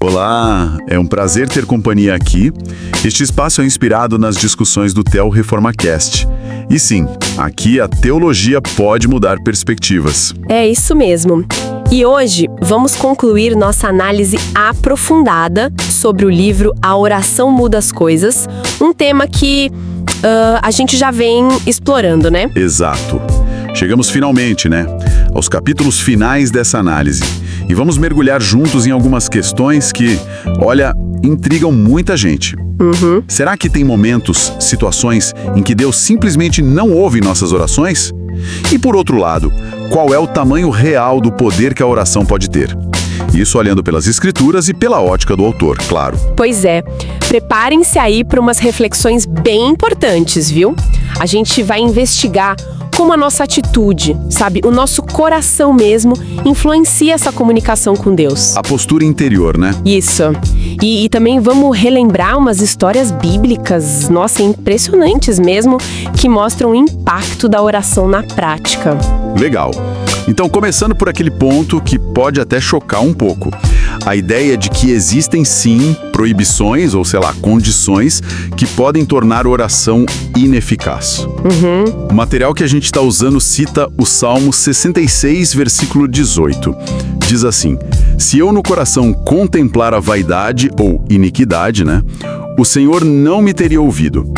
Olá, é um prazer ter companhia aqui. Este espaço é inspirado nas discussões do Theo ReformaCast. E sim, aqui a teologia pode mudar perspectivas. É isso mesmo. E hoje vamos concluir nossa análise aprofundada sobre o livro A Oração Muda as Coisas, um tema que a gente já vem explorando, né? Exato. Chegamos finalmente, né? Aos capítulos finais dessa análise. E vamos mergulhar juntos em algumas questões que, olha, intrigam muita gente. Será que tem momentos, situações em que Deus simplesmente não ouve nossas orações? E por outro lado, qual é o tamanho real do poder que a oração pode ter? Isso olhando pelas escrituras e pela ótica do autor, claro. Pois é, preparem-se aí para umas reflexões bem importantes, viu? A gente vai investigar como a nossa atitude, sabe, o nosso coração mesmo, influencia essa comunicação com Deus. A postura interior, né? Isso. E também vamos relembrar umas histórias bíblicas, nossa, impressionantes mesmo, que mostram o impacto da oração na prática. Legal. Então, começando por aquele ponto que pode até chocar um pouco. A ideia de que existem, sim, proibições, ou sei lá, condições que podem tornar a oração ineficaz. O material que a gente está usando cita o Salmo 66, versículo 18. Diz assim: se eu no coração contemplar a vaidade ou iniquidade, né, o Senhor não me teria ouvido.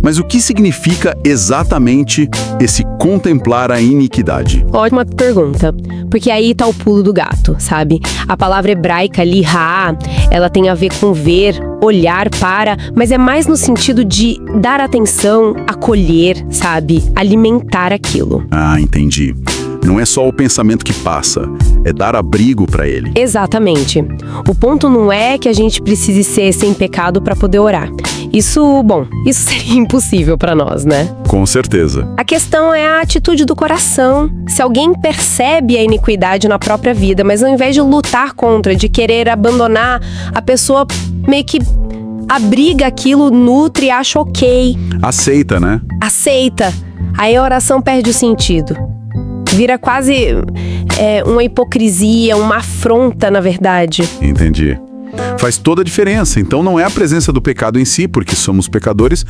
Mas o que significa exatamente esse contemplar a iniquidade? Ótima pergunta, porque aí tá o pulo do gato, sabe? A palavra hebraica lihá, ela tem a ver com ver, olhar para, mas é mais no sentido de dar atenção, acolher, sabe? Alimentar aquilo. Ah, entendi. Não é só o pensamento que passa, é dar abrigo para ele. Exatamente. O ponto não é que a gente precise ser sem pecado para poder orar. Isso seria impossível para nós, né? Com certeza. A questão é a atitude do coração. Se alguém percebe a iniquidade na própria vida, mas ao invés de lutar contra, de querer abandonar, a pessoa meio que abriga aquilo, nutre e acha ok. Aceita, né? Aceita. Aí a oração perde o sentido. Vira quase uma hipocrisia, uma afronta, na verdade. Entendi. Faz toda a diferença. Então não é a presença do pecado em si, porque somos pecadores,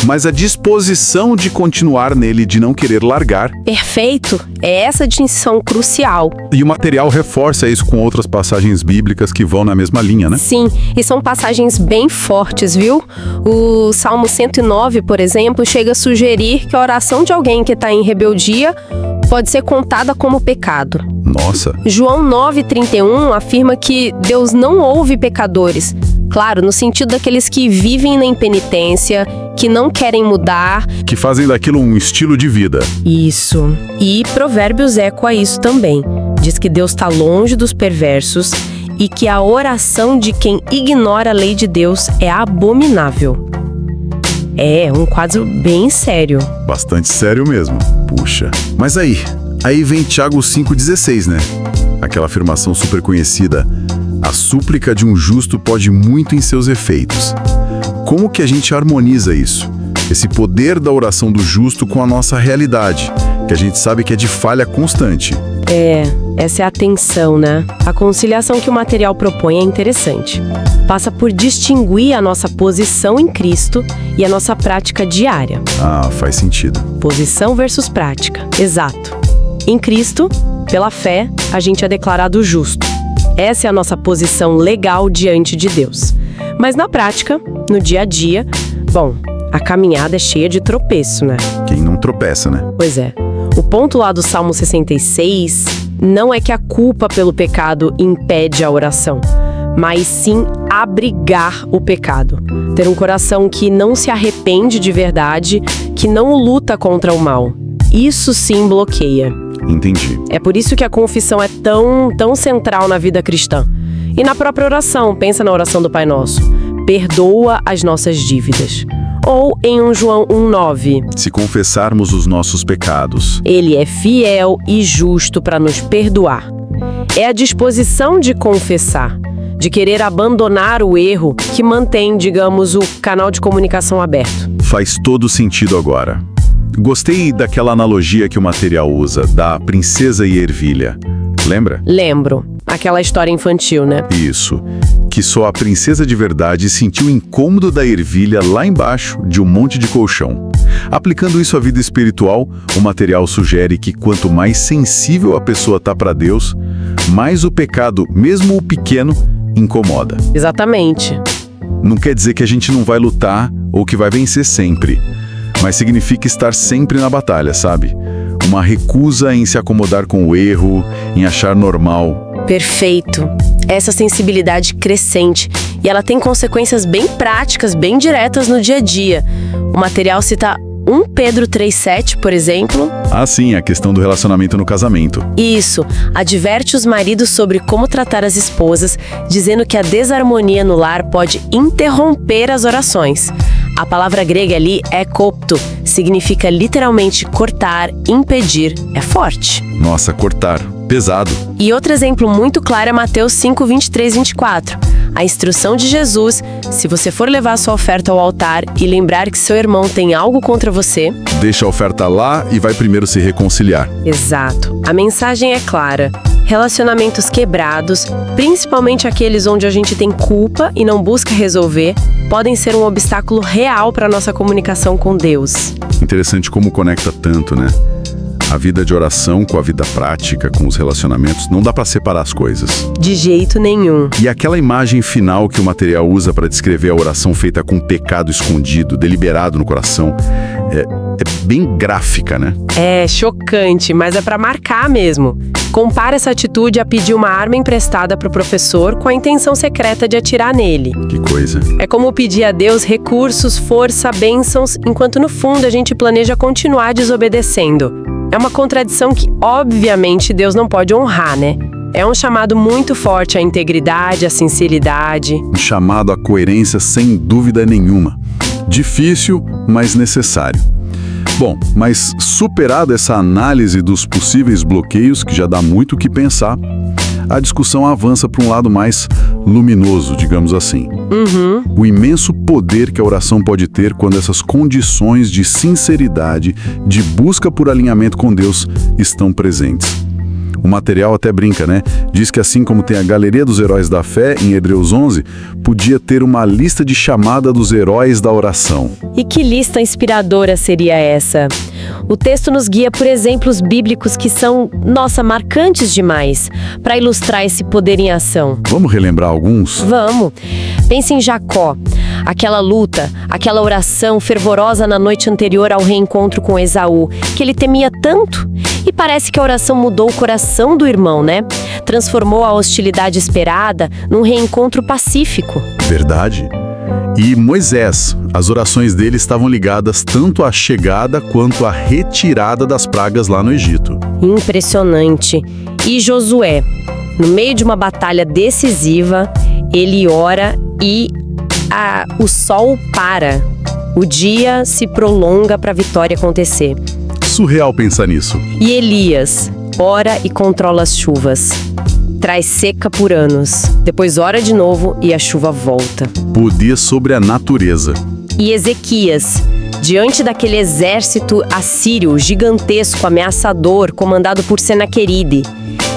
mas a disposição de continuar nele, de não querer largar. Perfeito. É essa distinção crucial. E o material reforça isso com outras passagens bíblicas que vão na mesma linha, né? Sim, e são passagens bem fortes, viu? O Salmo 109, por exemplo, chega a sugerir que a oração de alguém que está em rebeldia pode ser contada como pecado. Nossa. João 9,31 afirma que Deus não ouve pecadores. Claro, no sentido daqueles que vivem na impenitência, que não querem mudar. Que fazem daquilo um estilo de vida. Isso. E Provérbios ecoa isso também. Diz que Deus está longe dos perversos e que a oração de quem ignora a lei de Deus é abominável. É um quadro bem sério. Bastante sério mesmo. Puxa. Mas aí vem Tiago 5,16, né? Aquela afirmação super conhecida. A súplica de um justo pode muito em seus efeitos. Como que a gente harmoniza isso? Esse poder da oração do justo com a nossa realidade, que a gente sabe que é de falha constante. Essa é a tensão, né? A conciliação que o material propõe é interessante. Passa por distinguir a nossa posição em Cristo e a nossa prática diária. Ah, faz sentido. Posição versus prática. Exato. Em Cristo, pela fé, a gente é declarado justo. Essa é a nossa posição legal diante de Deus. Mas na prática, no dia a dia, a caminhada é cheia de tropeço, né? Quem não tropeça, né? Pois é. O ponto lá do Salmo 66 não é que a culpa pelo pecado impede a oração, mas sim abrigar o pecado. Ter um coração que não se arrepende de verdade, que não luta contra o mal. Isso sim bloqueia. Entendi. É por isso que a confissão é tão central na vida cristã. E na própria oração, pensa na oração do Pai Nosso. Perdoa as nossas dívidas. Ou em 1 João 1,9. Se confessarmos os nossos pecados, Ele é fiel e justo para nos perdoar. É a disposição de confessar, de querer abandonar o erro que mantém, digamos, o canal de comunicação aberto. faz todo sentido agora. Gostei daquela analogia que o material usa, da princesa e ervilha. Lembra? Lembro. Aquela história infantil, né? Isso. que só a princesa de verdade sentiu o incômodo da ervilha lá embaixo de um monte de colchão. Aplicando isso à vida espiritual, o material sugere que quanto mais sensível a pessoa está para Deus, mais o pecado, mesmo o pequeno, incomoda. Exatamente. Não quer dizer que a gente não vai lutar ou que vai vencer sempre, mas significa estar sempre na batalha, sabe? Uma recusa em se acomodar com o erro, em achar normal. Perfeito. Essa sensibilidade crescente. E ela tem consequências bem práticas, bem diretas no dia a dia. O material cita 1 Pedro 3,7, por exemplo. Ah, sim, a questão do relacionamento no casamento. Isso. Adverte os maridos sobre como tratar as esposas, dizendo que a desarmonia no lar pode interromper as orações. A palavra grega ali é kopto, significa literalmente cortar, impedir. É forte. Nossa, cortar. Pesado. E outro exemplo muito claro é Mateus 5, 23, 24. A instrução de Jesus: se você for levar sua oferta ao altar e lembrar que seu irmão tem algo contra você... Deixa a oferta lá e vai primeiro se reconciliar. Exato. A mensagem é clara. Relacionamentos quebrados, principalmente aqueles onde a gente tem culpa e não busca resolver, podem ser um obstáculo real para a nossa comunicação com Deus. Interessante como conecta tanto, né? A vida de oração com a vida prática, com os relacionamentos, não dá para separar as coisas. De jeito nenhum. E aquela imagem final que o material usa para descrever a oração feita com pecado escondido, deliberado no coração, é bem gráfica, né? É chocante, mas é para marcar mesmo. Compara essa atitude a pedir uma arma emprestada para o professor com a intenção secreta de atirar nele. Que coisa. É como pedir a Deus recursos, força, bênçãos, enquanto no fundo a gente planeja continuar desobedecendo. É uma contradição que, obviamente, Deus não pode honrar, né? É um chamado muito forte à integridade, à sinceridade. Um chamado à coerência sem dúvida nenhuma. Difícil, mas necessário. Bom, mas superada essa análise dos possíveis bloqueios, que já dá muito o que pensar, a discussão avança para um lado mais luminoso, digamos assim. O imenso poder que a oração pode ter quando essas condições de sinceridade, de busca por alinhamento com Deus, estão presentes. O material até brinca, né? Diz que assim como tem a Galeria dos Heróis da Fé, em Hebreus 11, podia ter uma lista de chamada dos heróis da oração. E que lista inspiradora seria essa? O texto nos guia por exemplos bíblicos que são, marcantes demais, para ilustrar esse poder em ação. Vamos relembrar alguns? Vamos. Pense em Jacó. Aquela luta, aquela oração fervorosa na noite anterior ao reencontro com Esaú, que ele temia tanto. E parece que a oração mudou o coração do irmão, né? Transformou a hostilidade esperada num reencontro pacífico. Verdade. E Moisés, as orações dele estavam ligadas tanto à chegada quanto à retirada das pragas lá no Egito. Impressionante. E Josué, no meio de uma batalha decisiva, ele ora e o sol para. O dia se prolonga para a vitória acontecer. Surreal pensar nisso. E Elias ora e controla as chuvas. Traz seca por anos. Depois ora de novo e a chuva volta. Poder sobre a natureza. E Ezequias, diante daquele exército assírio gigantesco, ameaçador, comandado por Senaqueribe,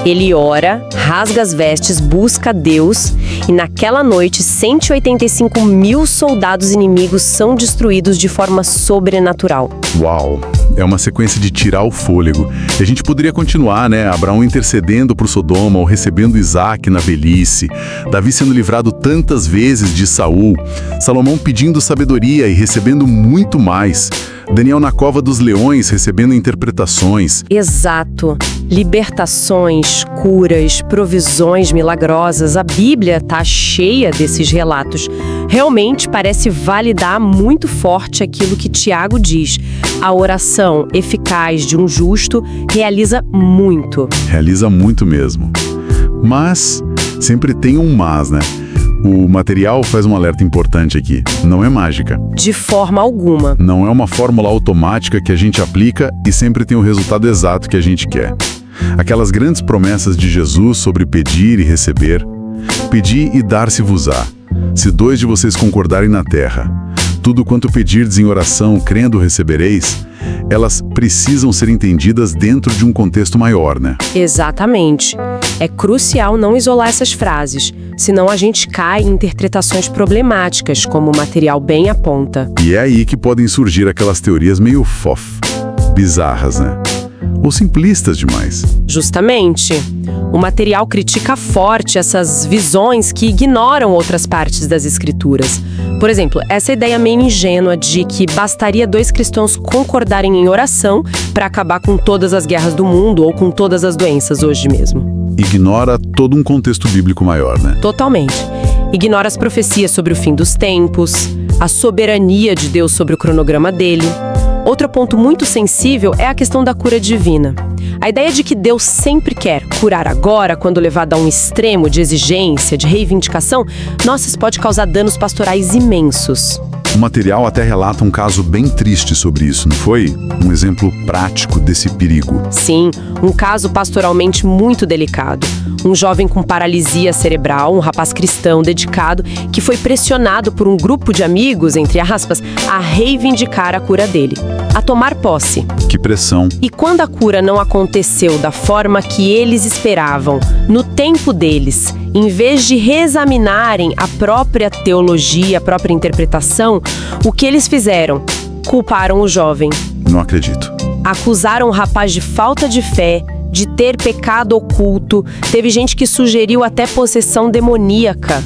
ele ora, rasga as vestes, busca Deus e naquela noite 185 mil soldados inimigos são destruídos de forma sobrenatural. Uau! É uma sequência de tirar o fôlego. E a gente poderia continuar, né? Abraão intercedendo por Sodoma ou recebendo Isaac na velhice. Davi sendo livrado tantas vezes de Saul. Salomão pedindo sabedoria e recebendo muito mais. Daniel na cova dos leões recebendo interpretações. Exato. Libertações, curas, provisões milagrosas. A Bíblia está cheia desses relatos. Realmente parece validar muito forte aquilo que Tiago diz. A oração eficaz de um justo realiza muito. Realiza muito mesmo. Mas sempre tem um mas, né? O material faz um alerta importante aqui. Não é mágica. De forma alguma. Não é uma fórmula automática que a gente aplica e sempre tem o resultado exato que a gente quer. Aquelas grandes promessas de Jesus sobre pedir e receber. Pedir e dar-se-vos-á. Se 2 de vocês concordarem na terra, tudo quanto pedirdes em oração, crendo recebereis, elas precisam ser entendidas dentro de um contexto maior, né? Exatamente. É crucial não isolar essas frases, senão a gente cai em interpretações problemáticas, como o material bem aponta. E é aí que podem surgir aquelas teorias meio bizarras, né? Ou simplistas demais. Justamente. O material critica forte essas visões que ignoram outras partes das escrituras. Por exemplo, essa ideia meio ingênua de que bastaria 2 cristãos concordarem em oração para acabar com todas as guerras do mundo ou com todas as doenças hoje mesmo. Ignora todo um contexto bíblico maior, né? Totalmente. Ignora as profecias sobre o fim dos tempos, a soberania de Deus sobre o cronograma dele. Outro ponto muito sensível é a questão da cura divina. A ideia de que Deus sempre quer curar agora, quando levado a um extremo de exigência, de reivindicação, nossa, isso pode causar danos pastorais imensos. O material até relata um caso bem triste sobre isso, não foi? Um exemplo prático desse perigo. Sim, um caso pastoralmente muito delicado. Um jovem com paralisia cerebral, um rapaz cristão dedicado, que foi pressionado por um grupo de amigos, entre aspas, a reivindicar a cura dele, a tomar posse. Que pressão. E quando a cura não aconteceu da forma que eles esperavam, no tempo deles, em vez de reexaminarem a própria teologia, a própria interpretação, o que eles fizeram? Culparam o jovem. Não acredito. Acusaram o rapaz de falta de fé, de ter pecado oculto. Teve gente que sugeriu até possessão demoníaca.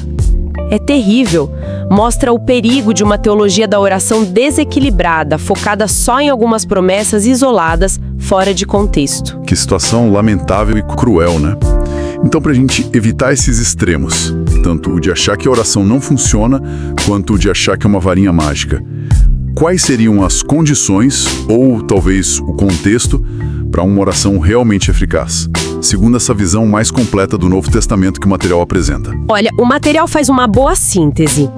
É terrível. Mostra o perigo de uma teologia da oração desequilibrada, focada só em algumas promessas isoladas, fora de contexto. Que situação lamentável e cruel, né? Então, para a gente evitar esses extremos, tanto o de achar que a oração não funciona, quanto o de achar que é uma varinha mágica, quais seriam as condições, ou talvez o contexto, para uma oração realmente eficaz, segundo essa visão mais completa do Novo Testamento que o material apresenta? Olha, o material faz uma boa síntese.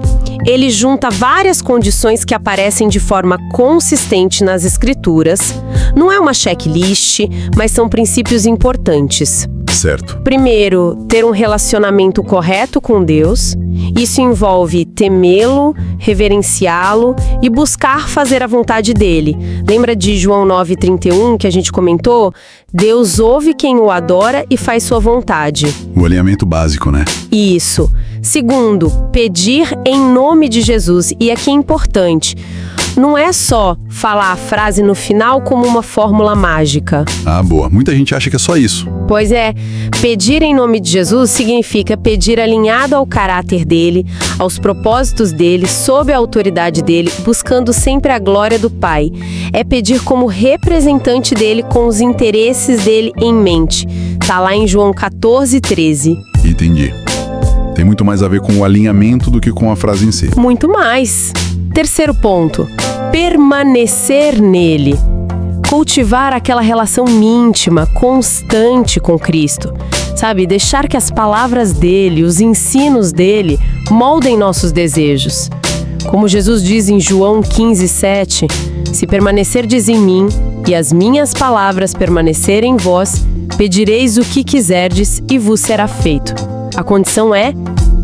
Ele junta várias condições que aparecem de forma consistente nas Escrituras. Não é uma checklist, mas são princípios importantes. Certo. Primeiro, ter um relacionamento correto com Deus. Isso envolve temê-lo, reverenciá-lo e buscar fazer a vontade dele. Lembra de João 9,31 que a gente comentou? Deus ouve quem o adora e faz sua vontade. O alinhamento básico, né? Isso. Segundo, pedir em nome de Jesus. E aqui é importante. Não é só falar a frase no final como uma fórmula mágica. Ah, boa. Muita gente acha que é só isso. Pois é, pedir em nome de Jesus significa pedir alinhado ao caráter dele, aos propósitos dele, sob a autoridade dele, buscando sempre a glória do Pai. É pedir como representante dele com os interesses dele em mente. Tá lá em João 14:13. Entendi. Tem muito mais a ver com o alinhamento do que com a frase em si. Muito mais. Terceiro ponto, permanecer nele. Cultivar aquela relação íntima, constante com Cristo. Sabe, deixar que as palavras dele, os ensinos dele, moldem nossos desejos. Como Jesus diz em João 15:7, se permanecerdes em mim e as minhas palavras permanecerem em vós, pedireis o que quiserdes e vos será feito. A condição é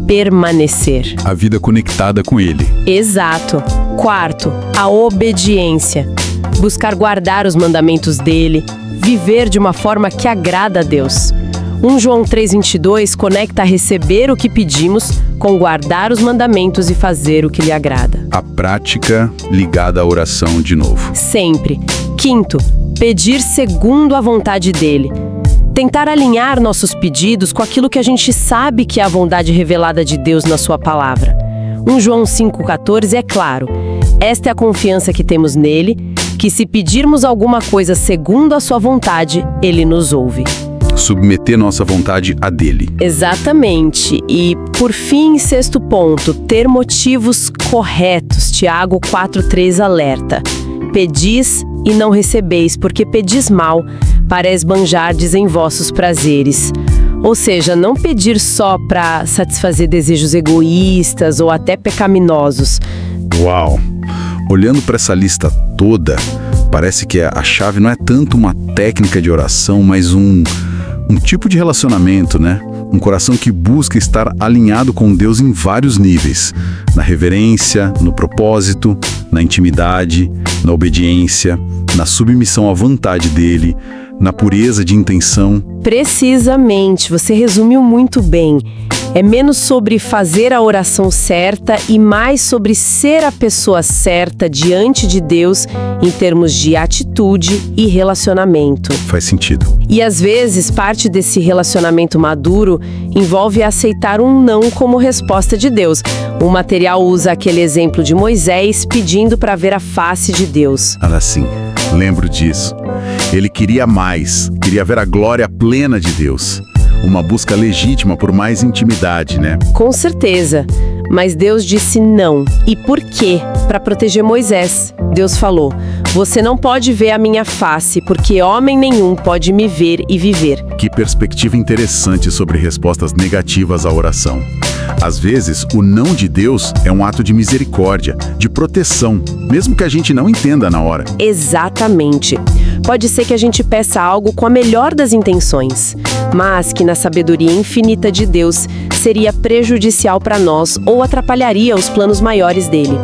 permanecer. A vida conectada com ele. Exato. Quarto, a obediência. Buscar guardar os mandamentos dele, viver de uma forma que agrada a Deus. 1 João 3:22 conecta receber o que pedimos com guardar os mandamentos e fazer o que lhe agrada. A prática ligada à oração de novo. Sempre. Quinto, pedir segundo a vontade dele. Tentar alinhar nossos pedidos com aquilo que a gente sabe que é a vontade revelada de Deus na sua palavra. 1 João 5,14 é claro. Esta é a confiança que temos nele, que se pedirmos alguma coisa segundo a sua vontade, ele nos ouve. Submeter nossa vontade a dele. Exatamente. E, por fim, sexto ponto, ter motivos corretos. Tiago 4,3 alerta. Pedis e não recebeis, porque pedis mal, para esbanjardes em vossos prazeres. Ou seja, não pedir só para satisfazer desejos egoístas ou até pecaminosos. Uau! Olhando para essa lista toda, parece que a chave não é tanto uma técnica de oração, mas um tipo de relacionamento, né? Um coração que busca estar alinhado com Deus em vários níveis. Na reverência, no propósito, na intimidade, na obediência, na submissão à vontade dele, na pureza de intenção. Precisamente, você resumiu muito bem. É menos sobre fazer a oração certa e mais sobre ser a pessoa certa diante de Deus em termos de atitude e relacionamento. Faz sentido. E às vezes, parte desse relacionamento maduro envolve aceitar um não como resposta de Deus. O material usa aquele exemplo de Moisés pedindo para ver a face de Deus. Assim, lembro disso. Ele queria mais, queria ver a glória plena de Deus. Uma busca legítima por mais intimidade, né? Com certeza. Mas Deus disse não. E por quê? Para proteger Moisés. Deus falou: você não pode ver a minha face, porque homem nenhum pode me ver e viver. Que perspectiva interessante sobre respostas negativas à oração. Às vezes, o não de Deus é um ato de misericórdia, de proteção, mesmo que a gente não entenda na hora. Exatamente. Pode ser que a gente peça algo com a melhor das intenções, mas que na sabedoria infinita de Deus seria prejudicial para nós ou atrapalharia os planos maiores dele.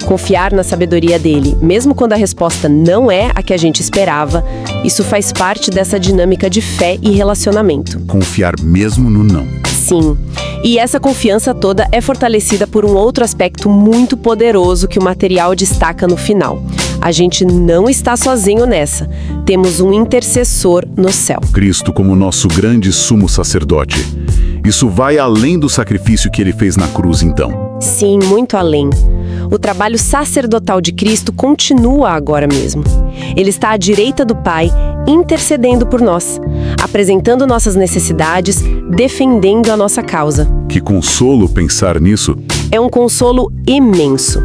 Confiar na sabedoria dele, mesmo quando a resposta não é a que a gente esperava, isso faz parte dessa dinâmica de fé e relacionamento. Confiar mesmo no não. Sim. E essa confiança toda é fortalecida por um outro aspecto muito poderoso que o material destaca no final. A gente não está sozinho nessa. Temos um intercessor no céu. Cristo como nosso grande sumo sacerdote. Isso vai além do sacrifício que ele fez na cruz, então. Sim, muito além. O trabalho sacerdotal de Cristo continua agora mesmo. Ele está à direita do Pai, intercedendo por nós, apresentando nossas necessidades, defendendo a nossa causa. Que consolo pensar nisso. É um consolo imenso.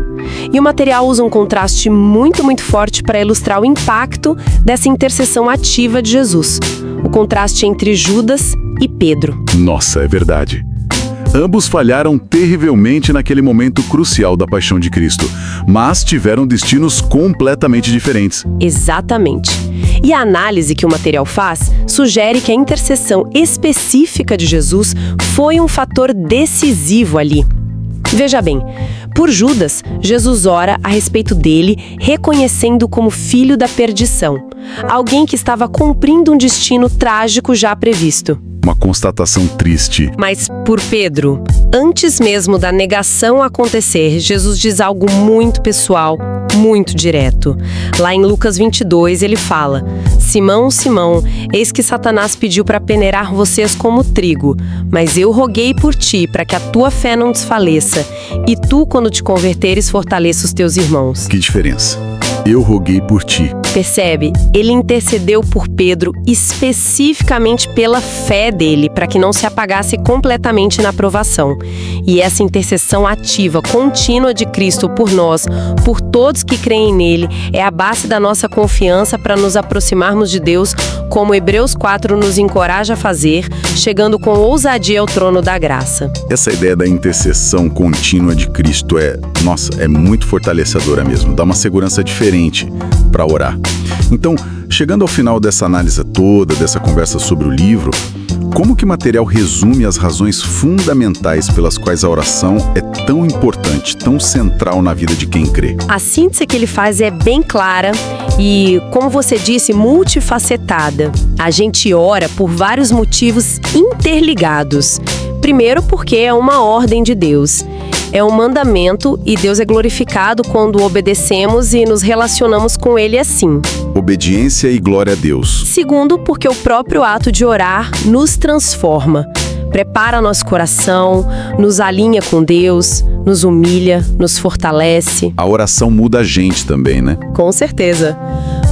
E o material usa um contraste muito forte para ilustrar o impacto dessa intercessão ativa de Jesus. O contraste entre Judas e Pedro. Nossa, é verdade. Ambos falharam terrivelmente naquele momento crucial da paixão de Cristo, mas tiveram destinos completamente diferentes. Exatamente. E a análise que o material faz sugere que a intercessão específica de Jesus foi um fator decisivo ali. Veja bem, por Judas, Jesus ora a respeito dele, reconhecendo como filho da perdição, alguém que estava cumprindo um destino trágico já previsto. Uma constatação triste. Mas por Pedro, antes mesmo da negação acontecer, Jesus diz algo muito pessoal, muito direto. Lá em Lucas 22, ele fala: Simão, Simão, eis que Satanás pediu para peneirar vocês como trigo, mas eu roguei por ti, para que a tua fé não desfaleça, e tu, quando te converteres, fortaleça os teus irmãos. Que diferença? Eu roguei por ti. Percebe? Ele intercedeu por Pedro especificamente pela fé dele, para que não se apagasse completamente na provação. E essa intercessão ativa, contínua de Cristo por nós, por todos que creem nele, é a base da nossa confiança para nos aproximarmos de Deus, como Hebreus 4 nos encoraja a fazer, chegando com ousadia ao trono da graça. Essa ideia da intercessão contínua de Cristo é muito fortalecedora mesmo, dá uma segurança diferente para orar. Então, chegando ao final dessa análise toda, dessa conversa sobre o livro, como que o material resume as razões fundamentais pelas quais a oração é tão importante, tão central na vida de quem crê? A síntese que ele faz é bem clara e, como você disse, multifacetada. A gente ora por vários motivos interligados. Primeiro, porque é uma ordem de Deus. É um mandamento e Deus é glorificado quando obedecemos e nos relacionamos com Ele assim. Obediência e glória a Deus. Segundo, porque o próprio ato de orar nos transforma. Prepara nosso coração, nos alinha com Deus, nos humilha, nos fortalece. A oração muda a gente também, né? Com certeza.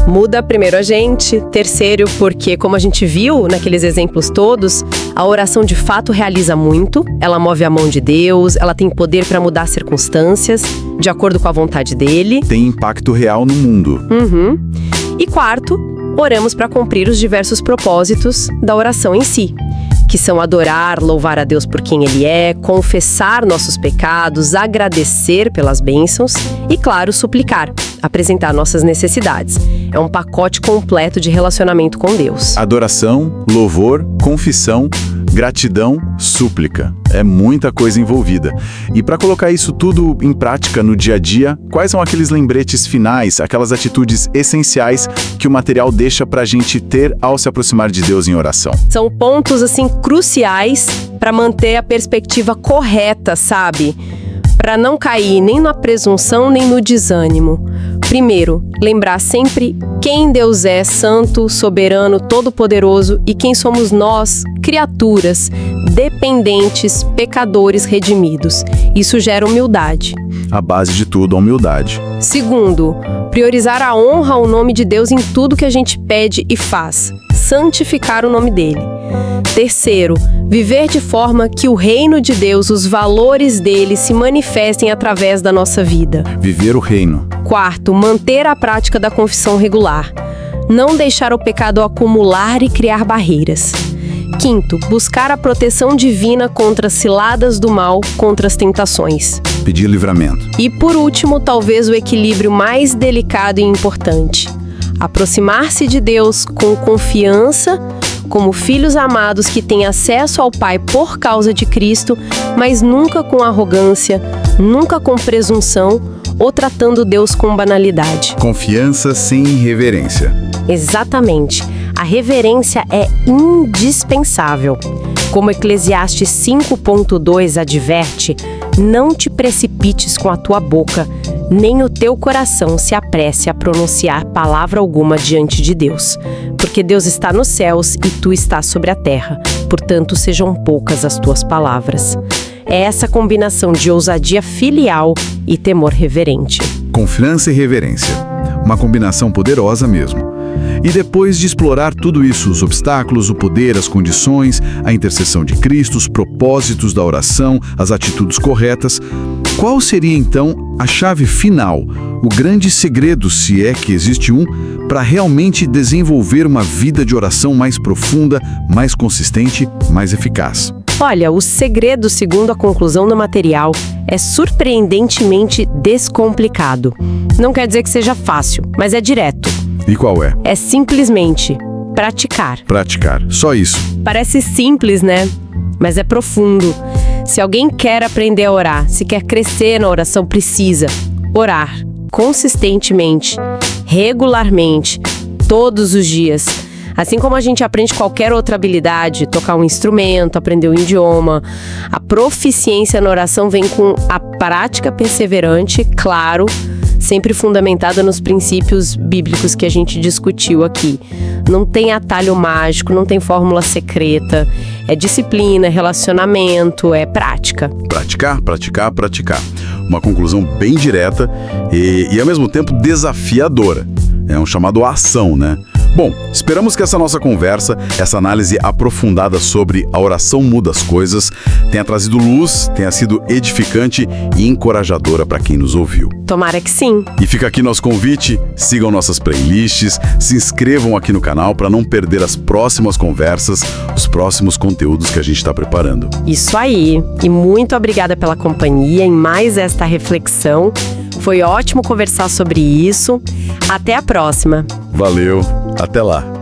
Muda primeiro a gente, terceiro porque, como a gente viu naqueles exemplos todos, a oração de fato realiza muito, ela move a mão de Deus, ela tem poder para mudar circunstâncias, de acordo com a vontade dele. Tem impacto real no mundo. E quarto, oramos para cumprir os diversos propósitos da oração em si, que são adorar, louvar a Deus por quem Ele é, confessar nossos pecados, agradecer pelas bênçãos e, claro, suplicar. apresentar nossas necessidades. É um pacote completo de relacionamento com Deus. Adoração, louvor, confissão, gratidão, súplica. É muita coisa envolvida. E para colocar isso tudo em prática no dia a dia, quais são aqueles lembretes finais, aquelas atitudes essenciais que o material deixa para a gente ter ao se aproximar de Deus em oração? São pontos, assim, cruciais para manter a perspectiva correta, sabe? Para não cair nem na presunção nem no desânimo. Primeiro, lembrar sempre quem Deus é, santo, soberano, todo-poderoso, e quem somos nós, criaturas, dependentes, pecadores redimidos. Isso gera humildade. A base de tudo, a humildade. Segundo, priorizar a honra ao nome de Deus em tudo que a gente pede e faz. Santificar o nome dele. Terceiro, viver de forma que o reino de Deus, os valores dele se manifestem através da nossa vida. Viver o reino. Quarto, manter a prática da confissão regular. Não deixar o pecado acumular e criar barreiras. Quinto, buscar a proteção divina contra as ciladas do mal, contra as tentações. Pedir livramento. E por último, talvez o equilíbrio mais delicado e importante. Aproximar-se de Deus com confiança, como filhos amados que têm acesso ao Pai por causa de Cristo, mas nunca com arrogância, nunca com presunção ou tratando Deus com banalidade. Confiança sem irreverência. Exatamente. A reverência é indispensável. Como Eclesiastes 5.2 adverte, não te precipites com a tua boca, nem o teu coração se apresse a pronunciar palavra alguma diante de Deus. Porque Deus está nos céus e tu estás sobre a terra, portanto sejam poucas as tuas palavras. É essa combinação de ousadia filial e temor reverente. Confiança e reverência. Uma combinação poderosa mesmo. E depois de explorar tudo isso, os obstáculos, o poder, as condições, a intercessão de Cristo, os propósitos da oração, as atitudes corretas, qual seria então a chave final, o grande segredo, se é que existe um, para realmente desenvolver uma vida de oração mais profunda, mais consistente, mais eficaz? Olha, o segredo, segundo a conclusão do material, é surpreendentemente descomplicado. Não quer dizer que seja fácil, mas é direto. E qual é? É simplesmente praticar. Praticar, só isso. Parece simples, né? Mas é profundo. Se alguém quer aprender a orar, se quer crescer na oração, precisa orar consistentemente, regularmente, todos os dias. Assim como a gente aprende qualquer outra habilidade, tocar um instrumento, aprender um idioma, a proficiência na oração vem com a prática perseverante, claro, sempre fundamentada nos princípios bíblicos que a gente discutiu aqui. Não tem atalho mágico, não tem fórmula secreta. É disciplina, é relacionamento, é prática. Praticar, praticar, praticar. Uma conclusão bem direta e ao mesmo tempo desafiadora. É um chamado à ação, né? Bom, esperamos que essa nossa conversa, essa análise aprofundada sobre a oração muda as coisas, tenha trazido luz, tenha sido edificante e encorajadora para quem nos ouviu. Tomara que sim. E fica aqui nosso convite, sigam nossas playlists, se inscrevam aqui no canal para não perder as próximas conversas, os próximos conteúdos que a gente está preparando. Isso aí. E muito obrigada pela companhia em mais esta reflexão. Foi ótimo conversar sobre isso. Até a próxima. Valeu, até lá.